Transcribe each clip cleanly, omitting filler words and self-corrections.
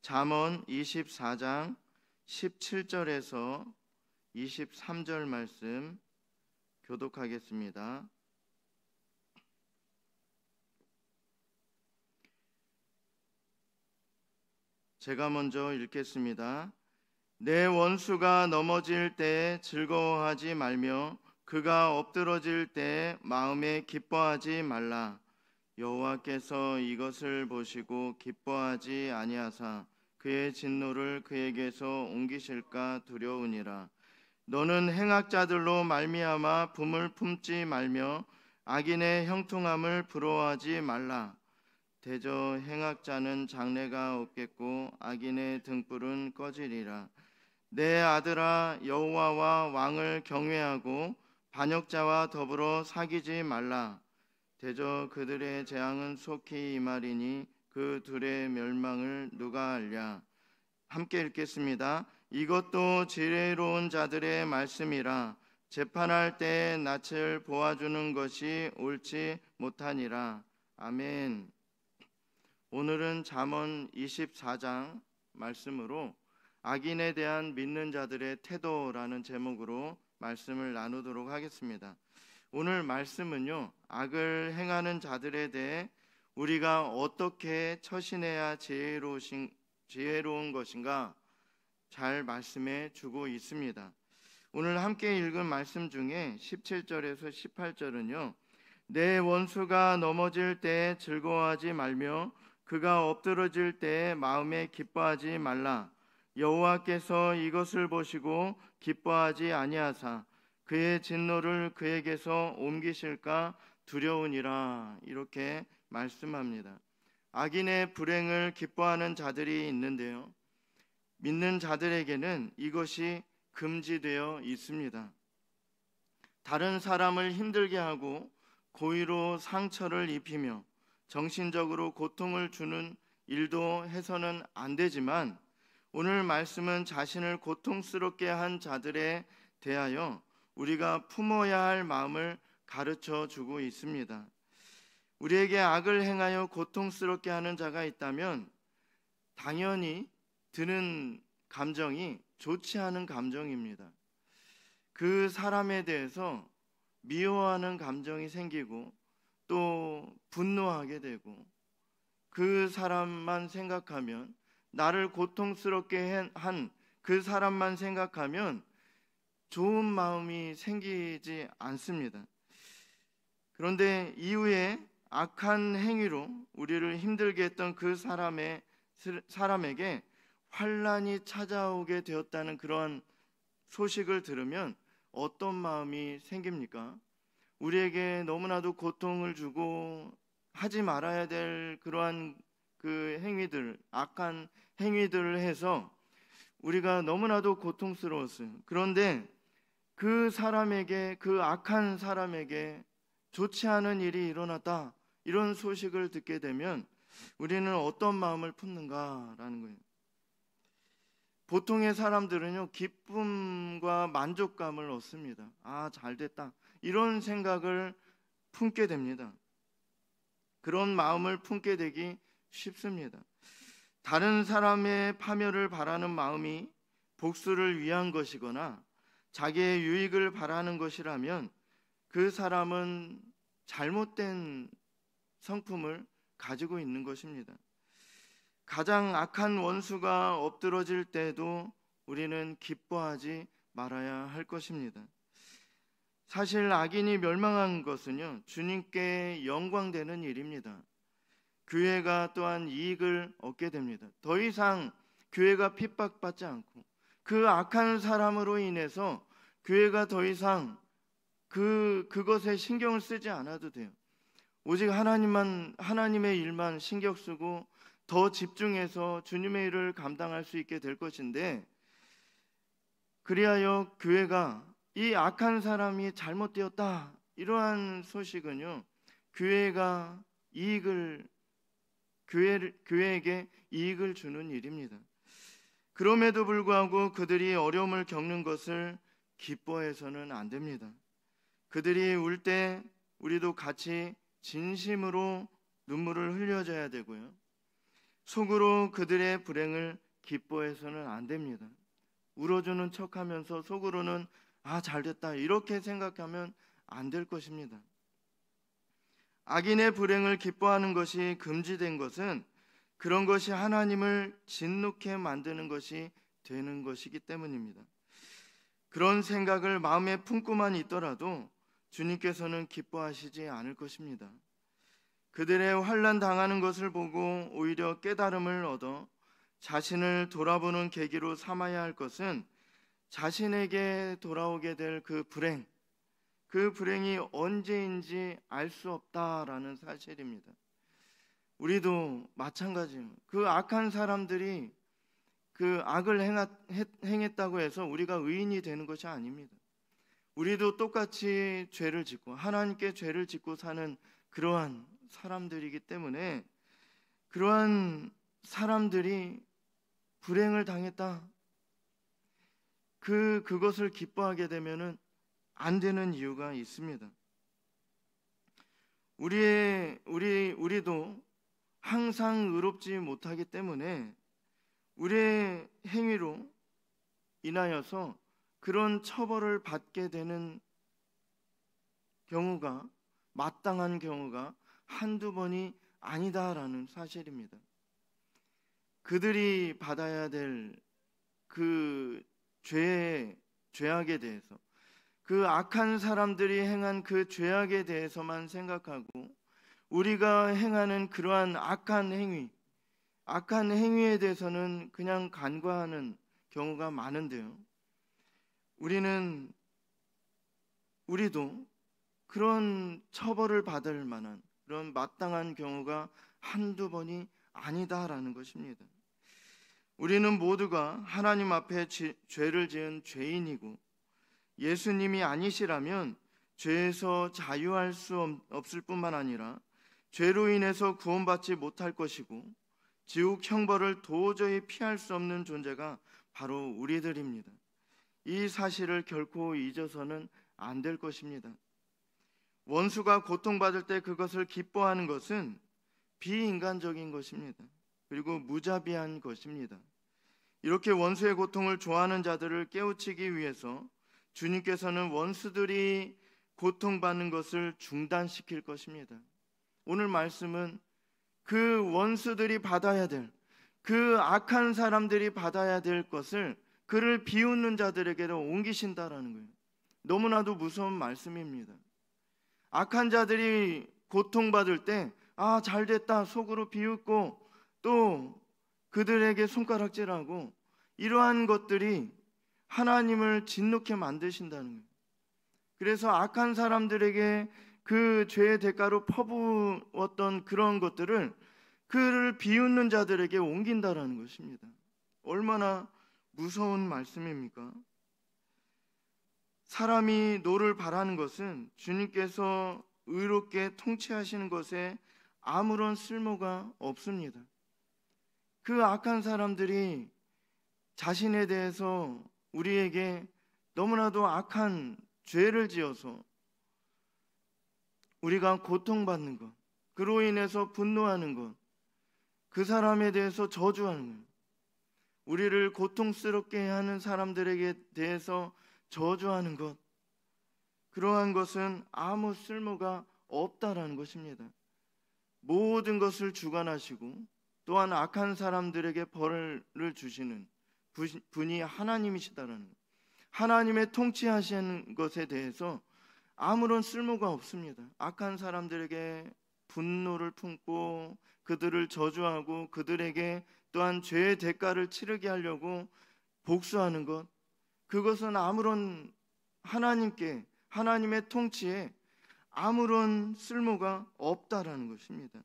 잠언 24장 17절에서 23절 말씀 교독하겠습니다. 제가 먼저 읽겠습니다. 내 원수가 넘어질 때 즐거워하지 말며 그가 엎드러질 때 마음에 기뻐하지 말라. 여호와께서 이것을 보시고 기뻐하지 아니하사 그의 진노를 그에게서 옮기실까 두려우니라. 너는 행악자들로 말미암아 품을 품지 말며 악인의 형통함을 부러워하지 말라. 대저 행악자는 장래가 없겠고 악인의 등불은 꺼지리라. 내 아들아, 여호와와 왕을 경외하고 반역자와 더불어 사귀지 말라. 대저 그들의 재앙은 속히 임하리니 그 둘의 멸망을 누가 알랴. 함께 읽겠습니다. 이것도 지혜로운 자들의 말씀이라. 재판할 때에 낯을 보아주는 것이 옳지 못하니라. 아멘. 오늘은 잠언 24장 말씀으로 악인에 대한 믿는 자들의 태도라는 제목으로 말씀을 나누도록 하겠습니다. 오늘 말씀은요, 악을 행하는 자들에 대해 우리가 어떻게 처신해야 지혜로운 것인가 잘 말씀해 주고 있습니다. 오늘 함께 읽은 말씀 중에 17절에서 18절은요, 내 원수가 넘어질 때 즐거워하지 말며 그가 엎드러질 때 마음에 기뻐하지 말라. 여호와께서 이것을 보시고 기뻐하지 아니하사 그의 진노를 그에게서 옮기실까 두려우니라. 이렇게 말씀합니다. 악인의 불행을 기뻐하는 자들이 있는데요, 믿는 자들에게는 이것이 금지되어 있습니다. 다른 사람을 힘들게 하고 고의로 상처를 입히며 정신적으로 고통을 주는 일도 해서는 안 되지만, 오늘 말씀은 자신을 고통스럽게 한 자들에 대하여 우리가 품어야 할 마음을 가르쳐 주고 있습니다. 우리에게 악을 행하여 고통스럽게 하는 자가 있다면 당연히 드는 감정이 좋지 않은 감정입니다. 그 사람에 대해서 미워하는 감정이 생기고 또 분노하게 되고, 그 사람만 생각하면, 나를 고통스럽게 한 그 사람만 생각하면 좋은 마음이 생기지 않습니다. 그런데 이후에 악한 행위로 우리를 힘들게 했던 그 사람에게 환난이 찾아오게 되었다는 그러한 소식을 들으면 어떤 마음이 생깁니까? 우리에게 너무나도 고통을 주고 하지 말아야 될 그러한 그 행위들, 악한 행위들을 해서 우리가 너무나도 고통스러웠어요. 그런데 그 사람에게, 그 악한 사람에게 좋지 않은 일이 일어났다, 이런 소식을 듣게 되면 우리는 어떤 마음을 품는가라는 거예요. 보통의 사람들은요, 기쁨과 만족감을 얻습니다. 아, 잘 됐다, 이런 생각을 품게 됩니다. 그런 마음을 품게 되기 쉽습니다. 다른 사람의 파멸을 바라는 마음이 복수를 위한 것이거나 자기의 유익을 바라는 것이라면 그 사람은 잘못된 성품을 가지고 있는 것입니다. 가장 악한 원수가 엎드러질 때도 우리는 기뻐하지 말아야 할 것입니다. 사실 악인이 멸망한 것은요, 주님께 영광되는 일입니다. 교회가 또한 이익을 얻게 됩니다. 더 이상 교회가 핍박받지 않고, 그 악한 사람으로 인해서 교회가 더 이상 그것에 신경을 쓰지 않아도 돼요. 오직 하나님의 일만 신경 쓰고 더 집중해서 주님의 일을 감당할 수 있게 될 것인데, 그리하여 교회가 이 악한 사람이 잘못되었다, 이러한 소식은요, 교회에게 이익을 주는 일입니다. 그럼에도 불구하고 그들이 어려움을 겪는 것을 기뻐해서는 안 됩니다. 그들이 울 때 우리도 같이 진심으로 눈물을 흘려줘야 되고요. 속으로 그들의 불행을 기뻐해서는 안 됩니다. 울어주는 척하면서 속으로는 잘됐다 이렇게 생각하면 안 될 것입니다. 악인의 불행을 기뻐하는 것이 금지된 것은 그런 것이 하나님을 진노케 만드는 것이 되는 것이기 때문입니다. 그런 생각을 마음에 품고만 있더라도 주님께서는 기뻐하시지 않을 것입니다. 그들의 환난 당하는 것을 보고 오히려 깨달음을 얻어 자신을 돌아보는 계기로 삼아야 할 것은 자신에게 돌아오게 될 그 불행이 언제인지 알 수 없다라는 사실입니다. 우리도 마찬가지입니다. 그 악한 사람들이 그 악을 행했다고 해서 우리가 의인이 되는 것이 아닙니다. 우리도 똑같이 죄를 짓고 하나님께 죄를 짓고 사는 그러한 사람들이기 때문에 그러한 사람들이 불행을 당했다. 그것을 기뻐하게 되면은 안 되는 이유가 있습니다. 우리도 항상 의롭지 못하기 때문에 우리의 행위로 인하여서 그런 처벌을 받게 되는 경우가 마땅한 경우가 한두 번이 아니다라는 사실입니다. 그들이 받아야 될 그 죄악에 대해서 그 악한 사람들이 행한 그 죄악에 대해서만 생각하고 우리가 행하는 그러한 악한 행위에 대해서는 그냥 간과하는 경우가 많은데요. 우리도 그런 처벌을 받을 만한 그런 마땅한 경우가 한두 번이 아니다라는 것입니다. 우리는 모두가 하나님 앞에 죄를 지은 죄인이고 예수님이 아니시라면 죄에서 자유할 수 없을 뿐만 아니라 죄로 인해서 구원받지 못할 것이고 지옥 형벌을 도저히 피할 수 없는 존재가 바로 우리들입니다. 이 사실을 결코 잊어서는 안 될 것입니다. 원수가 고통받을 때 그것을 기뻐하는 것은 비인간적인 것입니다. 그리고 무자비한 것입니다. 이렇게 원수의 고통을 좋아하는 자들을 깨우치기 위해서 주님께서는 원수들이 고통받는 것을 중단시킬 것입니다. 오늘 말씀은 그 원수들이 받아야 될, 그 악한 사람들이 받아야 될 것을 그를 비웃는 자들에게로 옮기신다라는 거예요. 너무나도 무서운 말씀입니다. 악한 자들이 고통받을 때 잘됐다 속으로 비웃고 또 그들에게 손가락질하고 이러한 것들이 하나님을 진노케 만드신다는 거예요. 그래서 악한 사람들에게 그 죄의 대가로 퍼부었던 그런 것들을 그를 비웃는 자들에게 옮긴다라는 것입니다. 얼마나 무서운 말씀입니까? 사람이 노를 바라는 것은 주님께서 의롭게 통치하시는 것에 아무런 쓸모가 없습니다. 그 악한 사람들이 자신에 대해서 우리에게 너무나도 악한 죄를 지어서 우리가 고통받는 것, 그로 인해서 분노하는 것, 그 사람에 대해서 저주하는 것, 우리를 고통스럽게 하는 사람들에게 대해서 저주하는 것, 그러한 것은 아무 쓸모가 없다라는 것입니다. 모든 것을 주관하시고 또한 악한 사람들에게 벌을 주시는 분이 하나님이시다라는 것. 하나님의 통치하시는 것에 대해서 아무런 쓸모가 없습니다. 악한 사람들에게 분노를 품고 그들을 저주하고 그들에게 또한 죄의 대가를 치르게 하려고 복수하는 것, 그것은 아무런 하나님의 통치에 아무런 쓸모가 없다라는 것입니다.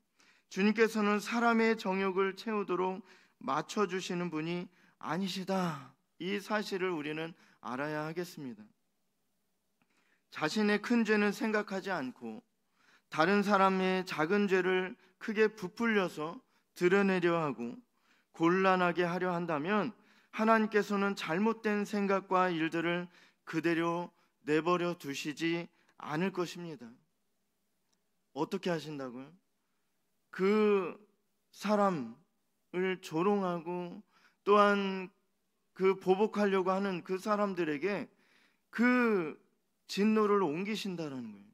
주님께서는 사람의 정욕을 채우도록 맞춰주시는 분이 아니시다. 이 사실을 우리는 알아야 하겠습니다. 자신의 큰 죄는 생각하지 않고 다른 사람의 작은 죄를 크게 부풀려서 드러내려 하고 곤란하게 하려 한다면 하나님께서는 잘못된 생각과 일들을 그대로 내버려 두시지 않을 것입니다. 어떻게 하신다고요? 그 사람, 조롱하고 또한 그 보복하려고 하는 그 사람들에게 그 진노를 옮기신다라는 거예요.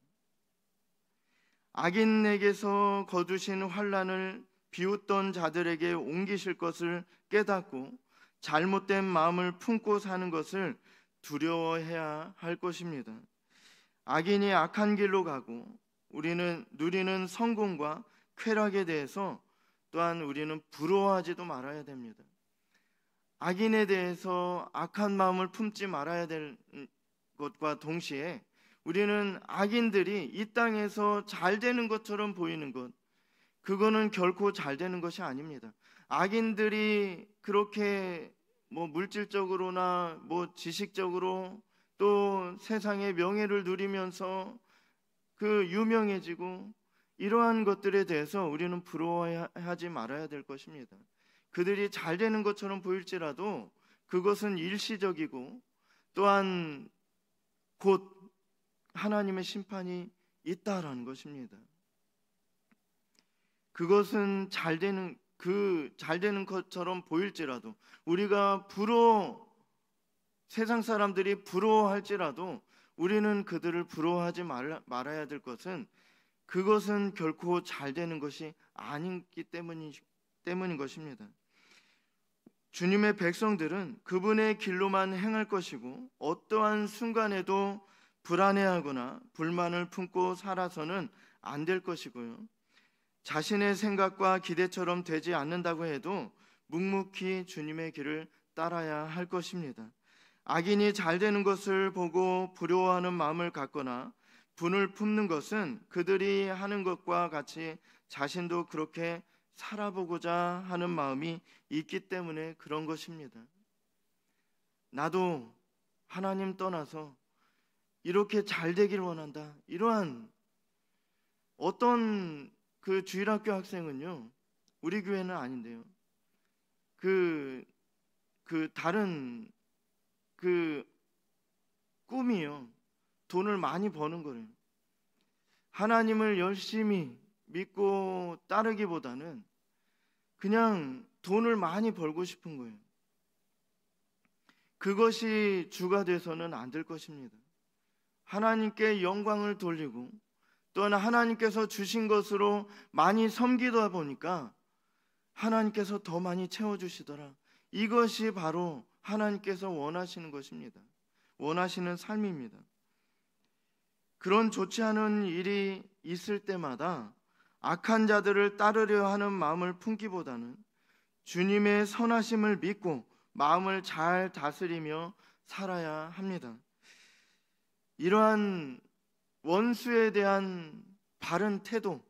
악인에게서 거두신 환난을 비웃던 자들에게 옮기실 것을 깨닫고 잘못된 마음을 품고 사는 것을 두려워해야 할 것입니다. 악인이 악한 길로 가고 우리는 누리는 성공과 쾌락에 대해서 또한 우리는 부러워하지도 말아야 됩니다. 악인에 대해서 악한 마음을 품지 말아야 될 것과 동시에 우리는 악인들이 이 땅에서 잘 되는 것처럼 보이는 것, 그거는 결코 잘 되는 것이 아닙니다. 악인들이 그렇게 물질적으로나 지식적으로 또 세상의 명예를 누리면서 그 유명해지고 이러한 것들에 대해서 우리는 부러워하지 말아야 될 것입니다. 그들이 잘 되는 것처럼 보일지라도 그것은 일시적이고 또한 곧 하나님의 심판이 있다라는 것입니다. 그것은 잘 되는 것처럼 보일지라도 우리가 세상 사람들이 부러워할지라도 우리는 그들을 부러워하지 말아야 될 것은 그것은 결코 잘 되는 것이 아니기 때문인 것입니다. 주님의 백성들은 그분의 길로만 행할 것이고 어떠한 순간에도 불안해하거나 불만을 품고 살아서는 안 될 것이고요. 자신의 생각과 기대처럼 되지 않는다고 해도 묵묵히 주님의 길을 따라야 할 것입니다. 악인이 잘 되는 것을 보고 부러워하는 마음을 갖거나 분을 품는 것은 그들이 하는 것과 같이 자신도 그렇게 살아보고자 하는 마음이 있기 때문에 그런 것입니다. 나도 하나님 떠나서 이렇게 잘 되길 원한다. 이러한 어떤 그 주일학교 학생은요, 우리 교회는 아닌데요. 다른 꿈이요. 돈을 많이 버는 거예요. 하나님을 열심히 믿고 따르기보다는 그냥 돈을 많이 벌고 싶은 거예요. 그것이 주가 돼서는 안 될 것입니다. 하나님께 영광을 돌리고 또한 하나님께서 주신 것으로 많이 섬기다 보니까 하나님께서 더 많이 채워주시더라. 이것이 바로 하나님께서 원하시는 것입니다. 원하시는 삶입니다. 그런 좋지 않은 일이 있을 때마다 악한 자들을 따르려 하는 마음을 품기보다는 주님의 선하심을 믿고 마음을 잘 다스리며 살아야 합니다. 이러한 원수에 대한 바른 태도,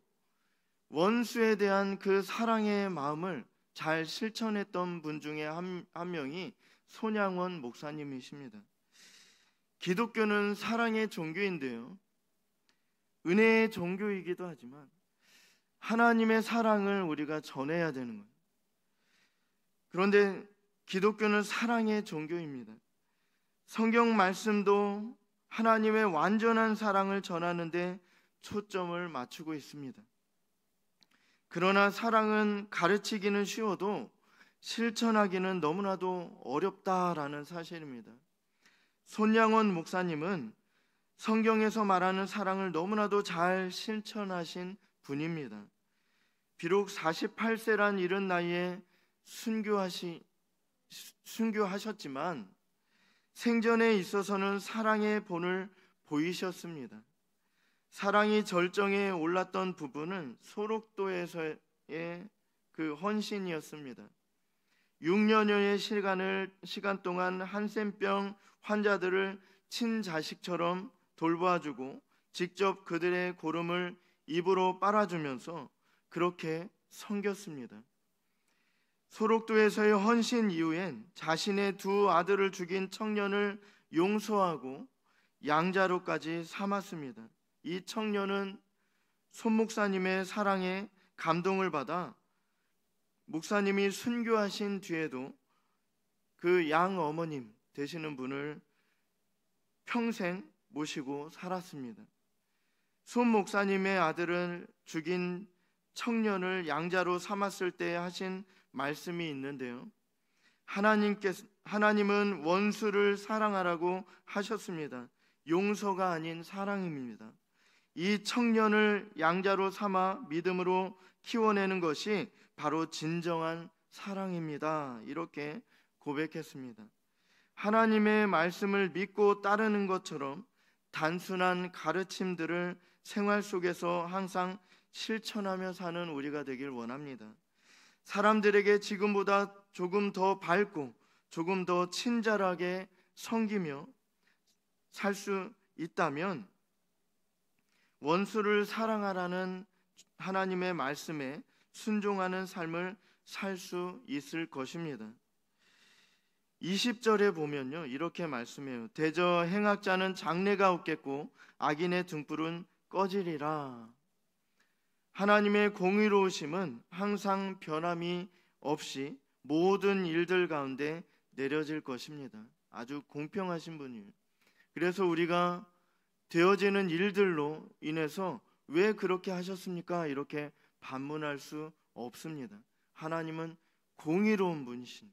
원수에 대한 그 사랑의 마음을 잘 실천했던 분 중에 한 명이 손양원 목사님이십니다. 기독교는 사랑의 종교인데요, 은혜의 종교이기도 하지만 하나님의 사랑을 우리가 전해야 되는 거예요. 그런데 기독교는 사랑의 종교입니다. 성경 말씀도 하나님의 완전한 사랑을 전하는 데 초점을 맞추고 있습니다. 그러나 사랑은 가르치기는 쉬워도 실천하기는 너무나도 어렵다라는 사실입니다. 손양원 목사님은 성경에서 말하는 사랑을 너무나도 잘 실천하신 분입니다. 비록 48세란 이른 나이에 순교하셨지만 생전에 있어서는 사랑의 본을 보이셨습니다. 사랑이 절정에 올랐던 부분은 소록도에서의 그 헌신이었습니다. 6년여의 시간 동안 한센병 환자들을 친자식처럼 돌봐주고 직접 그들의 고름을 입으로 빨아주면서 그렇게 섬겼습니다. 소록도에서의 헌신 이후엔 자신의 두 아들을 죽인 청년을 용서하고 양자로까지 삼았습니다. 이 청년은 손 목사님의 사랑에 감동을 받아 목사님이 순교하신 뒤에도 그 양 어머님 되시는 분을 평생 모시고 살았습니다. 손 목사님의 아들을 죽인 청년을 양자로 삼았을 때 하신 말씀이 있는데요. 하나님은 원수를 사랑하라고 하셨습니다. 용서가 아닌 사랑입니다. 이 청년을 양자로 삼아 믿음으로 키워내는 것이 바로 진정한 사랑입니다. 이렇게 고백했습니다. 하나님의 말씀을 믿고 따르는 것처럼 단순한 가르침들을 생활 속에서 항상 실천하며 사는 우리가 되길 원합니다. 사람들에게 지금보다 조금 더 밝고 조금 더 친절하게 섬기며 살 수 있다면 원수를 사랑하라는 하나님의 말씀에 순종하는 삶을 살 수 있을 것입니다. 20절에 보면요, 이렇게 말씀해요. 대저 행악자는 장래가 없겠고 악인의 등불은 꺼지리라. 하나님의 공의로우심은 항상 변함이 없이 모든 일들 가운데 내려질 것입니다. 아주 공평하신 분이에요. 그래서 우리가 되어지는 일들로 인해서 왜 그렇게 하셨습니까? 이렇게 반문할 수 없습니다. 하나님은 공의로운 분이신,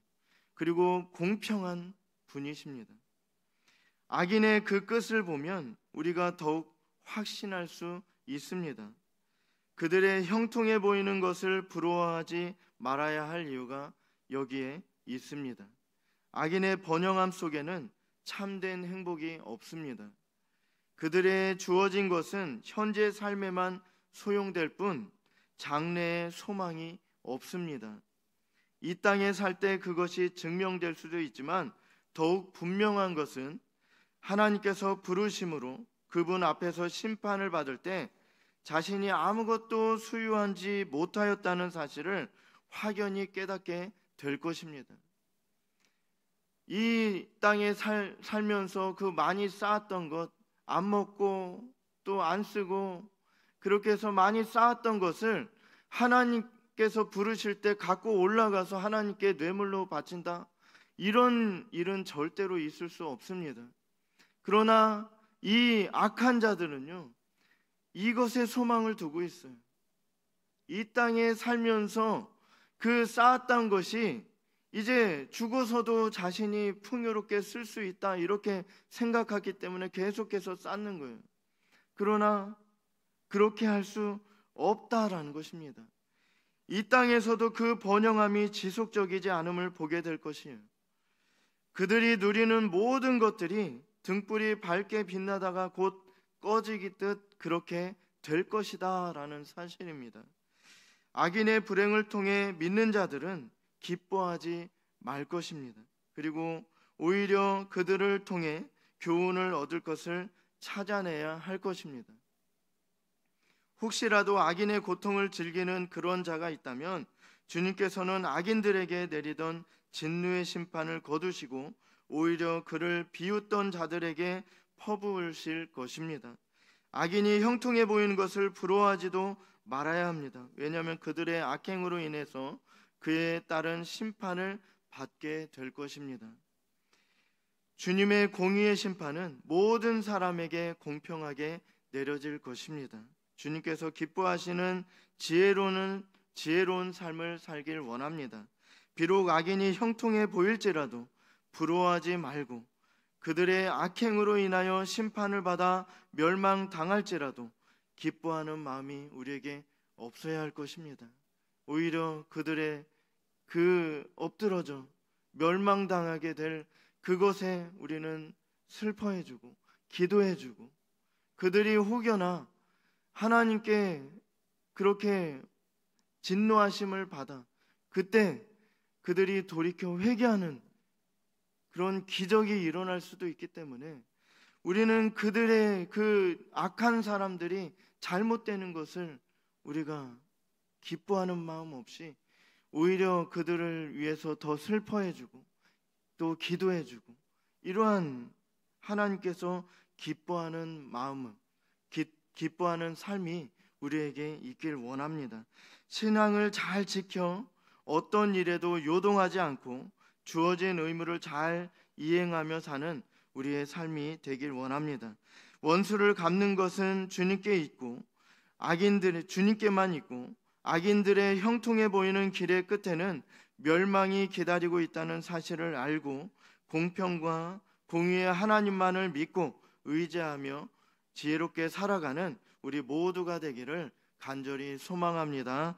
그리고 공평한 분이십니다. 악인의 그 끝을 보면 우리가 더욱 확신할 수 있습니다. 그들의 형통해 보이는 것을 부러워하지 말아야 할 이유가 여기에 있습니다. 악인의 번영함 속에는 참된 행복이 없습니다. 그들의 주어진 것은 현재 삶에만 소용될 뿐 장래의 소망이 없습니다. 이 땅에 살 때 그것이 증명될 수도 있지만 더욱 분명한 것은 하나님께서 부르심으로 그분 앞에서 심판을 받을 때 자신이 아무것도 소유하지 못하였다는 사실을 확연히 깨닫게 될 것입니다. 이 땅에 살면서 그 많이 쌓았던 것, 안 먹고 또 안 쓰고 그렇게 해서 많이 쌓았던 것을 하나님께서 부르실 때 갖고 올라가서 하나님께 뇌물로 바친다, 이런 일은 절대로 있을 수 없습니다. 그러나 이 악한 자들은요, 이것에 소망을 두고 있어요. 이 땅에 살면서 그 쌓았던 것이 이제 죽어서도 자신이 풍요롭게 쓸 수 있다, 이렇게 생각하기 때문에 계속해서 쌓는 거예요. 그러나 그렇게 할 수 없다라는 것입니다. 이 땅에서도 그 번영함이 지속적이지 않음을 보게 될 것이에요. 그들이 누리는 모든 것들이 등불이 밝게 빛나다가 곧 꺼지듯 그렇게 될 것이다 라는 사실입니다. 악인의 불행을 통해 믿는 자들은 기뻐하지 말 것입니다. 그리고 오히려 그들을 통해 교훈을 얻을 것을 찾아내야 할 것입니다. 혹시라도 악인의 고통을 즐기는 그런 자가 있다면 주님께서는 악인들에게 내리던 진노의 심판을 거두시고 오히려 그를 비웃던 자들에게 퍼부으실 것입니다. 악인이 형통해 보이는 것을 부러워하지도 말아야 합니다. 왜냐하면 그들의 악행으로 인해서 그에 따른 심판을 받게 될 것입니다. 주님의 공의의 심판은 모든 사람에게 공평하게 내려질 것입니다. 주님께서 기뻐하시는 지혜로운 삶을 살길 원합니다. 비록 악인이 형통해 보일지라도 부러워하지 말고 그들의 악행으로 인하여 심판을 받아 멸망당할지라도 기뻐하는 마음이 우리에게 없어야 할 것입니다. 오히려 그들의 그 엎드러져 멸망당하게 될 그것에 우리는 슬퍼해주고 기도해주고, 그들이 혹여나 하나님께 그렇게 진노하심을 받아 그때 그들이 돌이켜 회개하는 그런 기적이 일어날 수도 있기 때문에 우리는 그들의 그 악한 사람들이 잘못되는 것을 우리가 기뻐하는 마음 없이 오히려 그들을 위해서 더 슬퍼해주고 또 기도해주고, 이러한 하나님께서 기뻐하는 마음을, 기뻐하는 삶이 우리에게 있길 원합니다. 신앙을 잘 지켜 어떤 일에도 요동하지 않고 주어진 의무를 잘 이행하며 사는 우리의 삶이 되길 원합니다. 원수를 갚는 것은 주님께 있고 주님께만 있고 악인들의 형통해 보이는 길의 끝에는 멸망이 기다리고 있다는 사실을 알고 공평과 공의의 하나님만을 믿고 의지하며 지혜롭게 살아가는 우리 모두가 되기를 간절히 소망합니다.